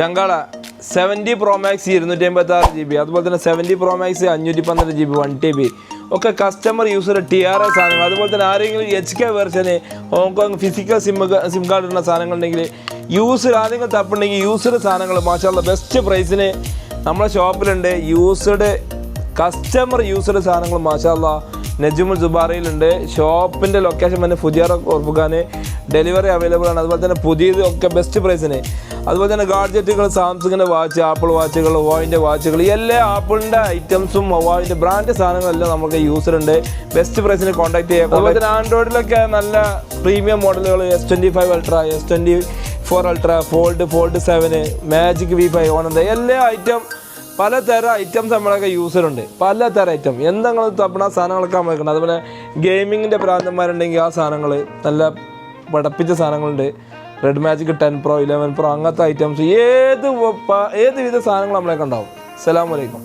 ചങ്കാള 70 Pro Max 256GB, അതുപോലെ തന്നെ 70 Pro Max 512GB 1TB ഒക്കെ കസ്റ്റമർ യൂസർ TRS സാധനങ്ങൾ. അതുപോലെ തന്നെ ആരെങ്കിലും HK വേർഷന് ഹോങ്കോങ് ഫിസിക്കൽ സിം കാർഡ് ഇടുന്ന സാധനങ്ങളുണ്ടെങ്കിൽ യൂസർ ആരെങ്കിലും തപ്പുണ്ടെങ്കിൽ യൂസർ സാധനങ്ങൾ മാഷാഅല്ലാഹ് ബെസ്റ്റ് പ്രൈസിന് നമ്മളെ ഷോപ്പിലുണ്ട്. യൂസറുടെ കസ്റ്റമർ യൂസറുടെ സാധനങ്ങൾ മാഷാഅല്ലാഹ് നജുമുൽ ജുബാറയിലുണ്ട്. ഷോപ്പിൻ്റെ ലൊക്കേഷൻ തന്നെ ഫുജിയാറ ഓർഫുഖാൻ, ഡെലിവറി അവൈലബിൾ ആണ്. അതുപോലെ തന്നെ പുതിയത് ഒക്കെ ബെസ്റ്റ് പ്രൈസിന്. അതുപോലെ തന്നെ ഗാഡ്ജറ്റുകൾ, സാംസങ്ങിൻ്റെ വാച്ച്, ആപ്പിൾ വാച്ചുകൾ, ഹുവായിൻ്റെ വാച്ചുകൾ, എല്ലാ ആപ്പിളിൻ്റെ ഐറ്റംസും ഹുവായിൻ്റെ ബ്രാൻഡ് സാധനങ്ങളെല്ലാം നമുക്ക് യൂസറുണ്ട്. ബെസ്റ്റ് പ്രൈസിന് കോൺടാക്ട് ചെയ്യാം. അതുപോലെ തന്നെ ആൻഡ്രോയിഡിലൊക്കെ നല്ല പ്രീമിയം മോഡലുകൾ S25 Ultra, S24 Ultra, fold 7, magic V5 Onantha എല്ലാ ഐറ്റം പലതരം ഐറ്റംസ് നമ്മളൊക്കെ യൂസറുണ്ട്. പലതരം ഐറ്റം എന്തെങ്കിലും തപ്പണ സാധനങ്ങളൊക്കെ നമ്മൾക്കുണ്ട്. അതുപോലെ ഗെയിമിങ്ങിൻ്റെ പ്രാന്തന്മാരുണ്ടെങ്കിൽ ആ സാധനങ്ങൾ നല്ല പഠിപ്പിച്ച സാധനങ്ങളുണ്ട്. റെഡ് മാജിക് 10 Pro 11 Pro അങ്ങനത്തെ ഐറ്റംസ് ഏത് വിധ സാധനങ്ങൾ നമ്മളൊക്കെ ഉണ്ടാവും. അസ്സലാമു അലൈക്കും.